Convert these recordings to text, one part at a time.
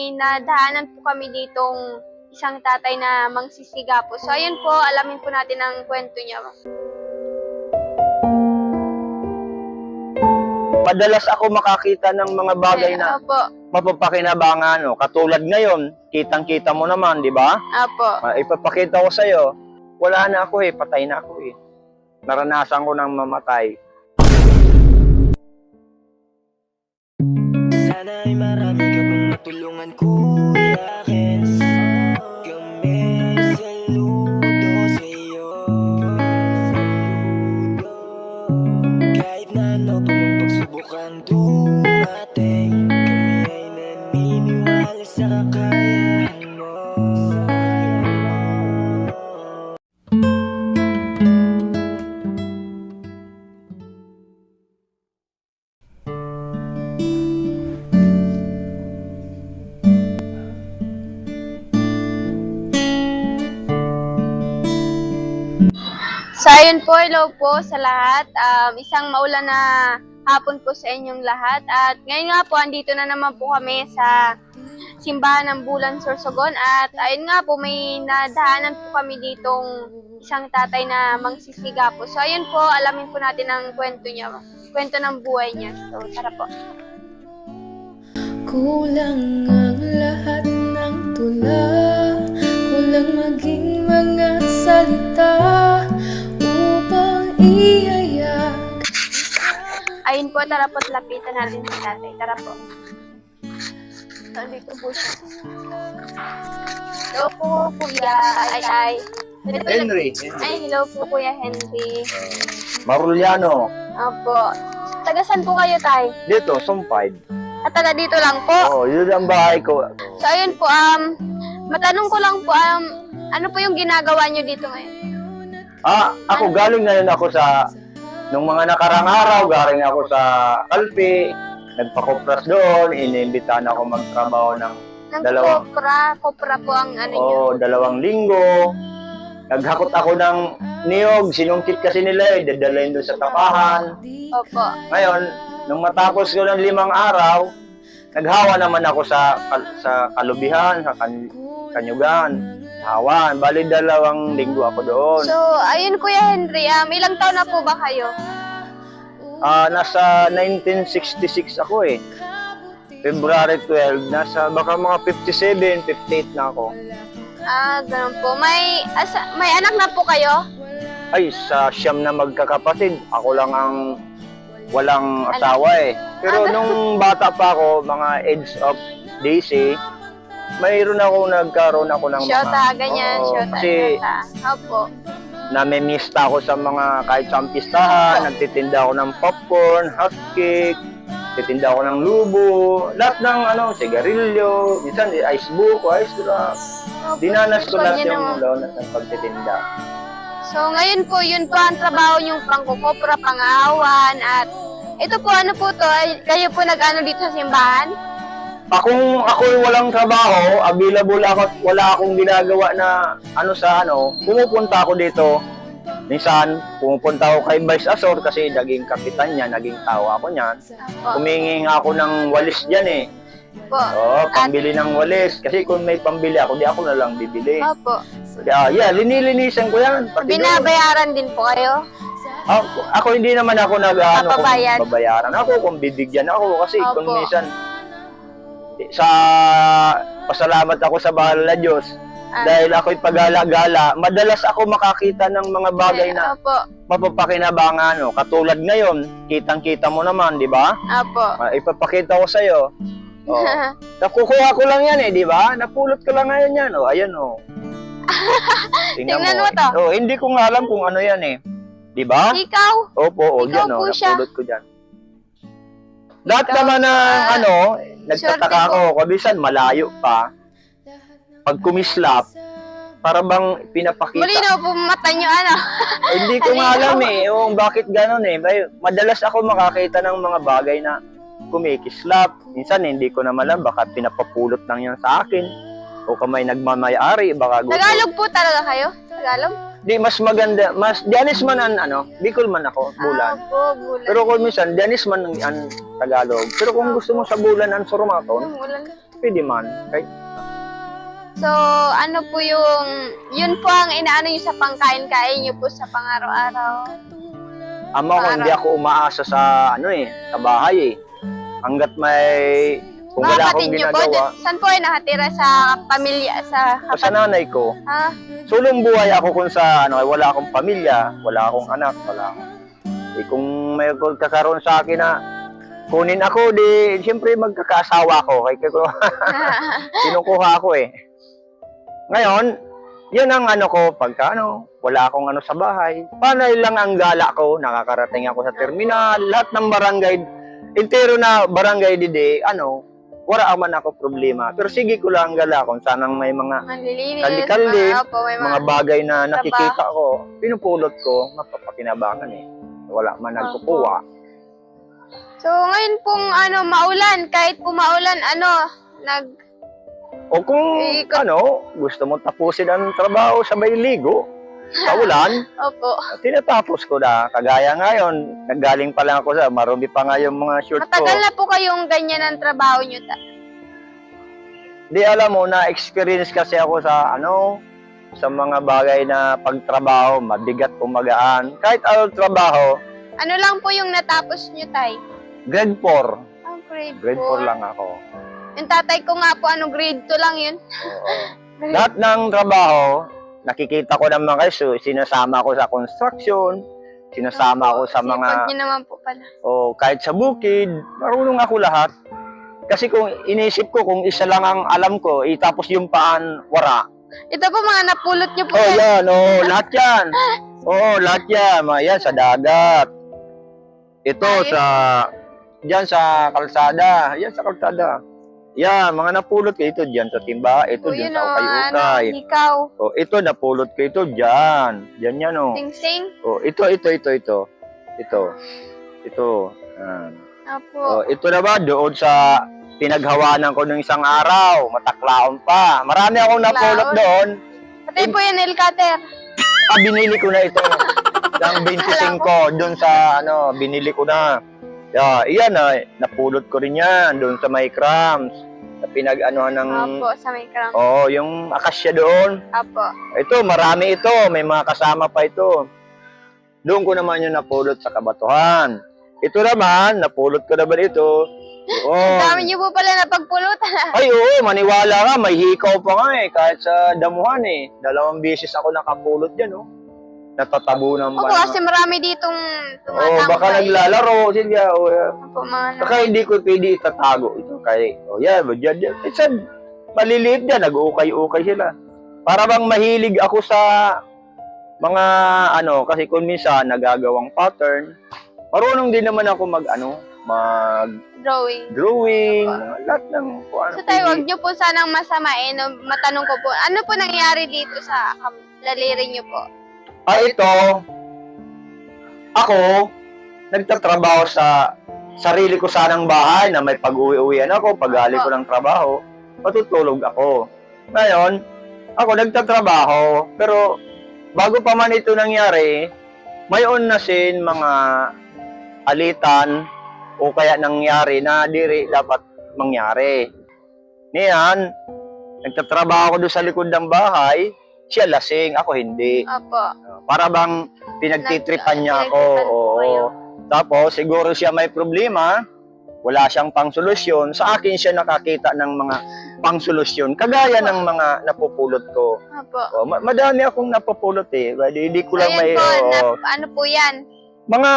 Nadaanan po kami ditong isang tatay na mangsisiga po. So, ayun po, alamin po natin ang kwento niya. Madalas ako makakita ng mga bagay na Opo. mapapakinabangan. No? Katulad ngayon, kitang-kita mo naman, di ba? Opo. Ipapakita ko sa'yo, wala na ako patay na ako Naranasan ko ng mamatay. Sana ay marami ka pang matulungan, Kuya Kens. Kami saludo sa'yo. Kahit na ano pa mong pagsubukang dumating, kami ay naniniwala sa kakayahan mo. So, ayun po, hello po sa lahat. Isang maulan na hapon po sa inyong lahat. At ngayon nga po, andito na naman po kami sa simbahan ng Bulan, Sorsogon. At ayun nga po, may nadaanan po kami ditong isang tatay na mangsisiga po. So, ayun po, alamin po natin ang kwento niya. Kwento ng buhay niya. So, tara po. Kulang ang lahat ng tula, kulang maging mga salita upang ihayak. Ayun po, tara po, lapitan natin si tatay. Tara po. So, dito po siya. Hello po, Kuya. Ay. Henry. Ay, hello po, Kuya Henry. Maruliano. Opo. Taga saan po kayo, tay? Dito, Sumpay. At taga dito lang po. Yun ang bahay ko. So, ayun po, matanong ko lang po, ano po yung ginagawa nyo dito ngayon? Ako galing ngayon ako nung mga nakarang araw, galing ako sa Kalpi, nagpa-kopras doon, inimbitahan ako magtrabaho ng dalawang, Kopra po ang ano nyo. 2 linggo. Naghakot ako ng niyog, sinungkit kasi nila dadalhin doon sa tapahan. Opo. Ngayon, nung matapos ko ng 5 araw, naghawa naman ako sa Kalubihan, sa Kanyugan. Hawan, bali 2 linggo ako doon. So, ayun Kuya Henry, ilang taon na po ba kayo? Nasa 1966 ako February 12, nasa baka mga 57, 58 na ako. Ganun po. May anak na po kayo? Ay, sa 9 na magkakapatid, ako lang ang walang asawa Pero nung bata pa ako, mga age of daisy, nagkaroon ako ng Shota, ganyan. Shota. Kasi Opo. namimista ako sa mga kahit sa pistahan, nagtitinda ako ng popcorn, hot cake, nagtitinda ako ng lubo, lahat ng sigarilyo, minsan ice buko, ice drop. Dinanas ko lahat yung lonas ng pagtitinda. So, ngayon po, yun po ang trabaho yung pangkukopra, pangawan, at ito po, ano po to? Kayo po nag-ano dito sa simbahan? Ako walang trabaho, available ako, wala akong ginagawa na pumupunta ako dito. Minsan, pumupunta ako kay Vice Asor kasi naging kapitan niya, naging tao ako niyan. Humingi nga ako ng walis diyan Po. Pambili ng walis. Kasi kung may pambili ako, di ako na lang bibili. Opo. Linilinisan ko yan. Binabayaran din po kayo? Ako hindi naman ako Papabayad. babayaran ako kung bibigyan ako. Kasi kung Opo. minsan, pasalamat ako sa bahal na Diyos. Dahil ako'y pagala-gala, madalas ako makakita ng mga bagay na Opo. mapapakinabangan. Katulad ngayon, kitang-kita mo naman, di ba? Opo. Ipapakita ko sa'yo. Nakukuha ko lang yan di ba? Napulot ko lang ngayon yan. Ayan Tingnan mo to. Hindi ko nga alam kung ano yan di ba? Ikaw? Opo, Ikaw dyan po siya. napulot ko dyan. Lahat naman ng nagtataka swerte ako, kabisan malayo pa. Pag kumislap, para bang pinapakita. Malinaw po mata nyo, Hindi ko nga alam yung bakit gano'n Madalas ako makakita ng mga bagay na kumikislap. Minsan hindi ko naman alam, baka pinapapulot lang yan sa akin. O kamay nagmamayari, baka gusto. Tagalog po talaga kayo? Tagalog? Di, mas maganda, Dianis man Bicol man ako, Bulan. Bulan. Pero kung minsan, Dianis man ang Tagalog. Pero kung gusto mo sa Bulan ang Surumaton, pwede man. Kahit, So, ano po yun po ang inaano nyo sa pangkain-kain nyo po sa pang-araw-araw? ama ko, hindi ako umaasa sa, sa bahay eh. Hanggat may, kung Mga wala kapatid akong nyo po, ginagawa, saan po kayo nakatira sa pamilya, sa sa nanay ko, Ha? sulong buhay ako kung sa, wala akong pamilya, wala akong anak, wala akong, kung may kakaroon sa akin na, kunin ako, di, siyempre magkakaasawa ako, kaya ko, kinukuha ako eh. Ngayon, yun ang ko, pagka wala akong sa bahay. Panay lang ang gala ko, nakakarating ako sa terminal, lahat ng barangay, entero na barangay dide, wala man ako problema. Pero sige ko lang gala kung sanang may mga Manlilinis, Kali-kali, may mga bagay na nakikita ko, pinupulot ko, mapapakinabangan eh. Wala man nagkukuha. So, ngayon pong maulan, kahit po maulan, O kung gusto mo tapusin ang trabaho sabay ligo, sa ulan, Opo. tinatapos ko na. Kagaya ngayon, naggaling pa lang ako sa marumi pa nga yung mga short ko. Matagal na po kayong ganyan ang trabaho nyo. Di alam mo, na-experience kasi ako sa sa mga bagay na pagtrabaho, mabigat o magaan. Kahit anong trabaho, Ano lang po yung natapos nyo, Tay? grade 4. Oh, Grade 4 lang ako. Yung tatay ko nga po, grade 2 lang yun. Oo. Lahat ng trabaho, nakikita ko naman kayo, sinasama ko sa construction, sinasama ko sa mga, Sipag nyo naman po pala. kahit sa bukid, marunong ako lahat. Kasi kung inisip ko, kung isa lang ang alam ko, tapos yung paan, wala. Ito po mga napulot nyo po. Oh, yan, lahat yan. Lahat yan, yan sa dagat. Ito diyan sa kalsada, yan sa kalsada. Yan, mga napulot ko ito diyan sa timba, ito diyan sa ukay-ukay. Ikaw. Ito napulot ko ito diyan. Diyan yan Sing-sing. ito. Ito. Yan. Apo. Ito na ba doon sa pinaghawanan ko ng isang araw, mataklaon pa. Marami akong napulot doon. Patay po yan, nail cutter. Binili ko na ito. Yung 25 doon sa binili ko na. Iyan napulot ko rin yan doon sa may crumbs. Sa pinag-anuhan ng Apo, sa may cramp. yung akasya doon. Apo. Ito, marami ito, may mga kasama pa ito. Doon ko naman yung napulot sa kabatuhan. Ito naman, napulot ko naman ito. Ang dami niyo po pala napagpulutan. Ay, oo, maniwala ka, may hikaw pa nga kahit sa damuhan 2 beses ako nakapulot yan, natatabunan Opo, ba? kasi marami ditong tumatambay. Baka naglalaro sila. Opo, mga Saka hindi ko pwede itatago ito. Kaya, yan. Minsan, maliliit yan, nag-ukay-ukay sila. Para bang mahilig ako sa mga, kasi kung minsan, nagagawang pattern, marunong din naman ako drawing. lahat ng So tayo, wag niyo po sanang masamain. Matanong ko po, ano po nangyari dito sa laliri niyo po? Ito, ako, nagtatrabaho sa sarili ko sanang bahay na may pag-uwi-uwian ako, pag-gali ko ng trabaho, matutulog ako. Ngayon, ako nagtatrabaho, pero bago pa man ito nangyari, mayon na sin mga alitan o kaya nangyari na diri dapat mangyari. Niyan, nagtatrabaho ko doon sa likod ng bahay, siya lasing, ako hindi. Opo. Para bang pinagtitripan niya ako. Oo. Tapos, siguro siya may problema, wala siyang pangsolusyon. Sa akin siya nakakita ng mga pangsolusyon, kagaya ng mga napupulot ko. Opo. Madami akong napupulot Hindi ko lang Ayan may... po, ano po yan? Mga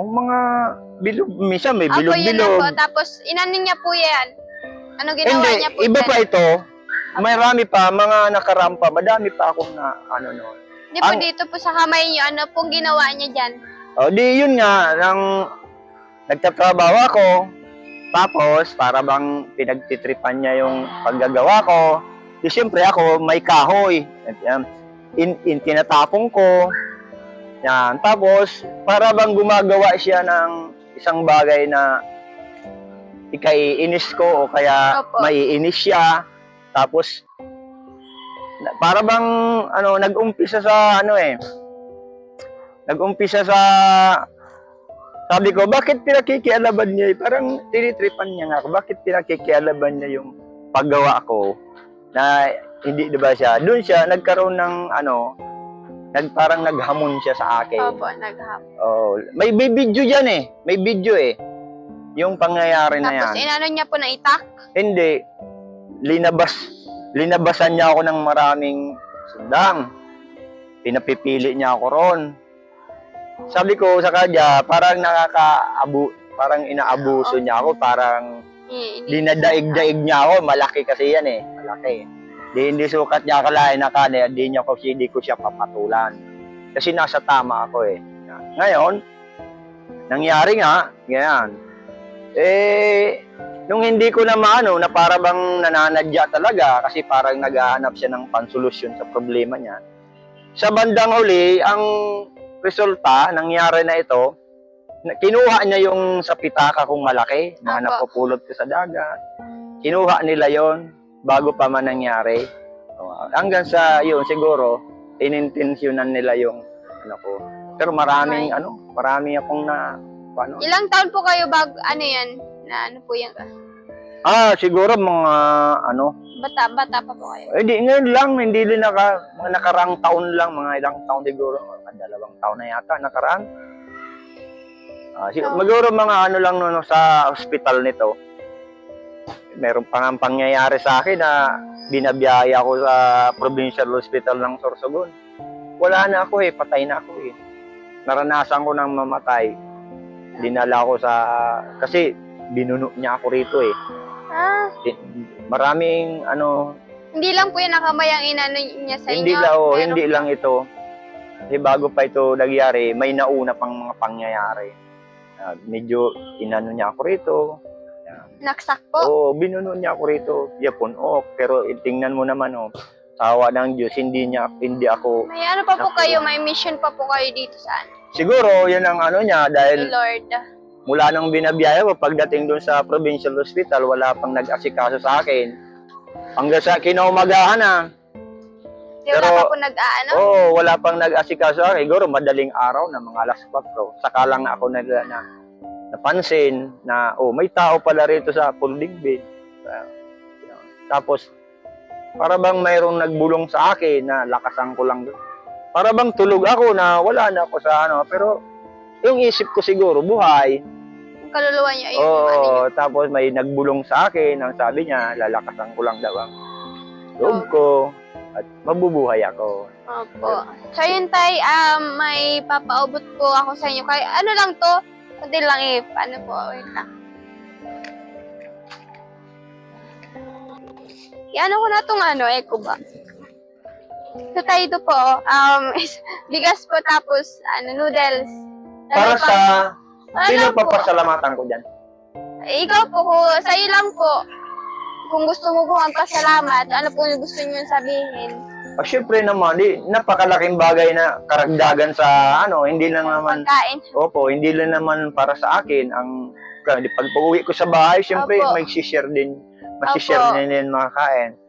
mga bilog, minsan may Opo, yun lang po. bilog-bilog. Tapos, inanin niya po yan. Ano ginawa Hindi, niya po iba dyan? pa ito. Marami pa, mga nakarampa, madami pa akong noon. Hindi po dito po sa kamay niyo, ano pong ginawa niya dyan? Di yun nga, nagtatrabaho ako, tapos para bang pinagtitripan niya yung paggagawa ko. Di siyempre ako, may kahoy. Tinatapong ko. Yan. Tapos, para bang gumagawa siya ng isang bagay na ikaiinis ko o kaya Opo. maiinis siya. Tapos, para bang, nag-umpisa sa, sabi ko, bakit pinakikialaban niya? Parang tinitripan niya nga ako, bakit pinakikialaban niya yung paggawa ko na hindi, di ba siya, doon siya nagkaroon ng parang naghamon siya sa akin. Opo, naghap. Oh, may video diyan eh. May video eh. Yung pangyayari na Tapos yan. inano niya po na itak. Hindi. Linabasan niya ako ng maraming sundang. Pinapipili niya ako ron. Sabi ko sa kanya, parang parang inaabuso niya ako, parang dinadaig-daig niya ako. Malaki kasi yan eh. Malaki. Hindi sukat niya akalain na kanya, hindi ko siya papatulan. Kasi nasa tama ako eh. Ngayon, nangyari nga, ganyan. Nung hindi ko na maano, na para bang nananadya talaga, kasi parang naghahanap siya ng pansolusyon sa problema niya. Sa bandang huli, ang resulta, nangyari na ito, kinuha niya yung sa pitaka kong malaki, na napupulot ko sa dagat. Kinuha nila yon bago pa man nangyari. Hanggang sa yun, siguro, inintensyonan nila yung ko. Pero maraming akong Ilang taon po kayo yan? Na ano po yung... siguro mga Bata pa po kayo. Hindi, ngayon lang, hindi din mga nakarang taon lang, mga ilang taon siguro, mga 2 taon na yata nakaraan. Siguro mga lang sa hospital nito. Meron pa nga pangyayari sa akin na binabiyaya ko sa Provincial Hospital ng Sorsogon. Wala na ako patay na ako Naranasan ko nang mamatay. Dinala ko kasi binuno niya ako rito Maraming Hindi lang po yung nakamayang inano niya sa hindi inyo. Hindi lang ito. Kasi bago pa ito nagyari, may nauna pang mga pangyayari. Medyo inano niya ako rito. Naksak po. Oo, binuno niya ako rito. Yapon, pero tingnan mo naman, tawa ng Diyos, hindi ako. May ano pa po kayo, may mission pa po kayo dito saan? Siguro, yan ang niya, dahil Lord. mula nang binabiyaya ko, pagdating doon sa Provincial Hospital, wala pang nag-asikaso sa akin. Hanggang sa kinaumagahan na. Wala pa po nag-aano? Oo, wala pang nag-asikaso sa akin. Siguro, madaling araw na mga alas 4. Saka lang ako napansin na may tao pala rito sa folding bed. Tapos para bang mayroong nagbulong sa akin na lakasan ko lang doon. Para bang tulog ako na wala na ako sa pero yung isip ko siguro buhay. Yung kaluluwa niya yung tapos may nagbulong sa akin, ang sabi niya lalakasan ko lang daw ang loob ko at mabubuhay ako. Opo. So yun tay, may papaubot po ako sa inyo. Kaya ano lang to? Kunti lang paano po? Wait lang. Ano ko na itong eco ba? So tayo ito po, bigas po tapos noodles. Para sa, sino po? papasalamatan ko dyan? Ikaw po, sa'yo lang po. Kung gusto mo po magpasalamat, ano po yung gusto niyo sabihin? Syempre naman, napakalaking bagay na karagdagan sa hindi lang naman, Pagkain. opo, hindi lang naman para sa akin. Pag uwi ko sa bahay, syempre Opo. masishare din makakain.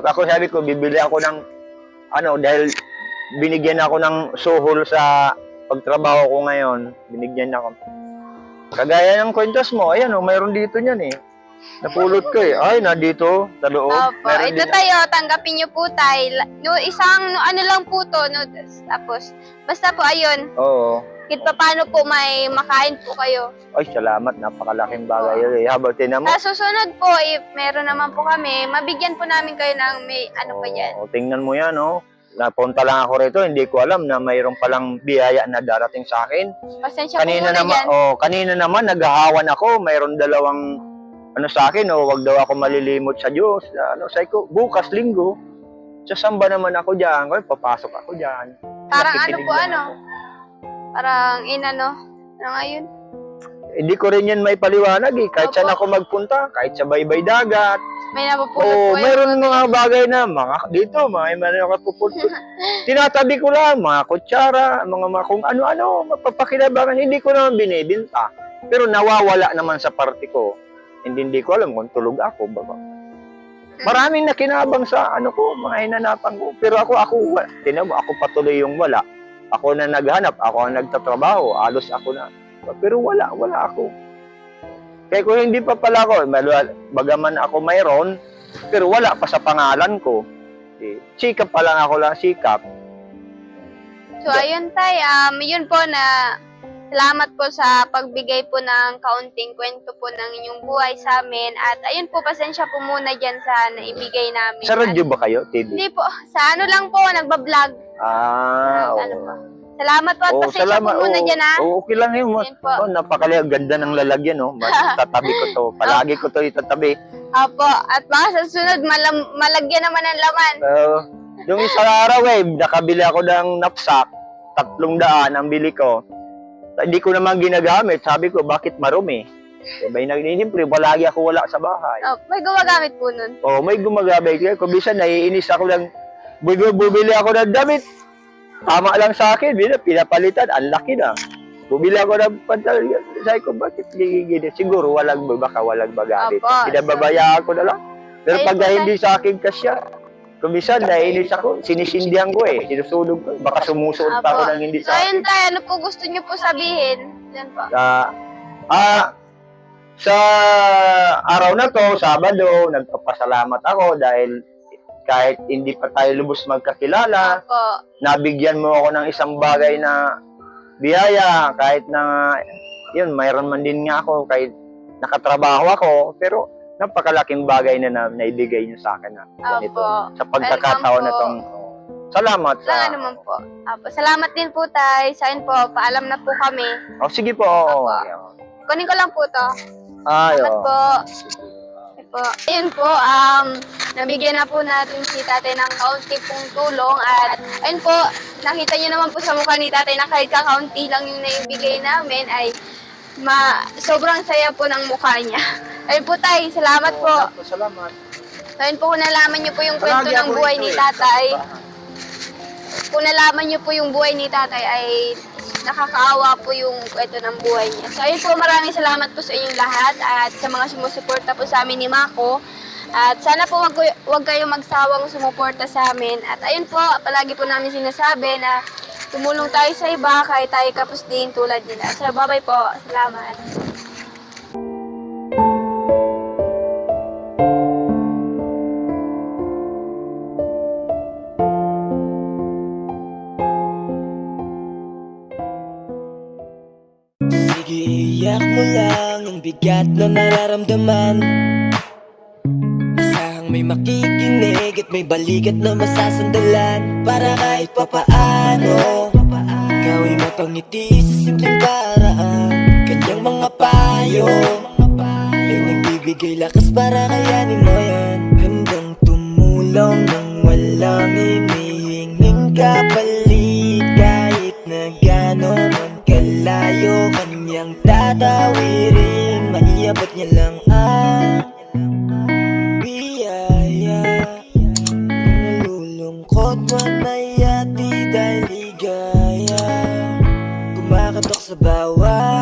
Ako sabi ko, bibili ako ng, dahil binigyan ako ng suhol sa pagtrabaho ko ngayon, binigyan ako. Kagaya ng kwentas mo, ayan mayroon dito niyan Napulot ko Ay, nandito, sa loob. Opo, ito tayo, tanggapin niyo po tayo. Isang, lang po to, noodles. Tapos, basta po, ayun. Oo. Kahit pa paano po may makain po kayo. Ay, salamat, napakalaking bagay yun Habang tinamo. Sa susunod po, if meron naman po kami, mabigyan po namin kayo ng may pa yan. Tingnan mo yan, Napunta lang ako rito, hindi ko alam na mayroon palang biyaya na darating sa akin. Pasensya po muna dyan. Kanina naman, naghahawan ako, mayroon dalawang sa akin, wag daw ako malilimot sa Diyos. Sabi ko, bukas linggo, sasamba naman ako diyan, papasok ako diyan. Parang Parang ngayon. Hindi ko rin yan may paliwanag kahit saan ako magpunta, kahit sa baybay dagat. May napupulot po mayroon mga bagay na, dito, mga nakapupulot. Tinatabi ko lang, mga kutsara, mga kung ano-ano, mapapakinabangan, hindi ko naman binibinta. Pero nawawala naman sa parte ko. Hindi ko alam kung tulog ako, baba. Maraming nakinabang sa mga hinanapan ko. Pero ako patuloy yung wala. Ako na naghanap, ako ang nagtatrabaho, alos ako na. Pero wala ako. Kaya kung hindi pa pala ako, bagaman ako mayroon, Pero wala pa sa pangalan ko. Sikap pa lang ako lang, sikap. So, ayun tay, yun po na salamat po sa pagbigay po ng kaunting kwento po ng inyong buhay sa amin. At ayun po, pasensya po muna dyan sa naibigay namin. Sa radyo ba kayo, TV? Hindi po, sa ano lang po, nagbablog. Ano po. Salamat po at pasensya po muna dyan ha. Okay lang yun. Ayun po. Napakali, ganda ng lalagyan. Tatabi ko to. Palagi ko to itatabi. Opo, at baka sa sunod, malagyan naman ng laman. Yung isang araw nakabili ako ng knapsack. 300 ang bili ko. Hindi ko naman ginagamit. Sabi ko, bakit marumi? Diba, siyempre, palagi ako wala sa bahay. May gumagamit po nun. May gumagamit. Kung minsan, naiinis ako lang, bumili ako ng damit. Tama lang sa akin, pinapalitan, ang laki na. Bumili ako ng pantalon. Sabi ko, bakit gigigil? Siguro, baka walang magamit. Pinababayaan ko na lang. Pero pag hindi sa akin kasya, kung minsan, naiinis ako, sinisindihan ko sinusunog ko. Baka sumusuot pa ako ng hindi So, sa ayun akin. tayo, ano po gusto niyo po sabihin? Yan po. Sa araw na to, Sabado, nagpapasalamat ako dahil kahit hindi pa tayo lubos magkakilala, Opo. nabigyan mo ako ng isang bagay na biyaya, kahit na, yun, mayroon man din nga ako, kahit nakatrabaho ako, pero napakalaking bagay na naibigay niyo sa akin na ganito. Opo. Sa pagkakataon na tong, salamat Wala naman po. Opo. Salamat din po tayo. Sa akin po, paalam na po kami. Sige po. Opo. Kunin ko lang po to. Salamat po. Okay po. Ayun po, nabigyan na po natin si tatay ng kaunti pong tulong at ayun po, nakita niyo naman po sa mukha ni tatay na kahit kakaunti lang yung naibigay namin ay sobrang saya po ng mukha niya. Ayun po tay, salamat po. Salamat. Ayun po, kung nalaman niyo po yung kwento ng buhay ni tatay, kung nalaman niyo po yung buhay ni tatay ay nakakaawa po yung kwento ng buhay niya. So ayun po, maraming salamat po sa inyong lahat at sa mga sumusuporta po sa amin ni Mako. At sana po wag kayong magsawang sumuporta sa amin. At ayun po, palagi po namin sinasabi na tumulong tayo sa iba kahit tayo kapos din tulad nila. So bye-bye po. Salamat. Sige, iyak mo lang ang bigat na nararamdaman. Asahang may makikinig at may balikat na masasandalan. Para kahit papaano ikaw ay mapangiti sa simpleng paraan. Kanyang mga payo ay nagbibigay lakas para kayanin mo yan. Handang tumulong nang walang hinihinging kapalit. Kahit na gano'n man kalayo kanyang tatawirin, maiabot niya lang ang biyaya. Kung nalulungkot man ay ati dahil ligaya, kumakatok sa bawat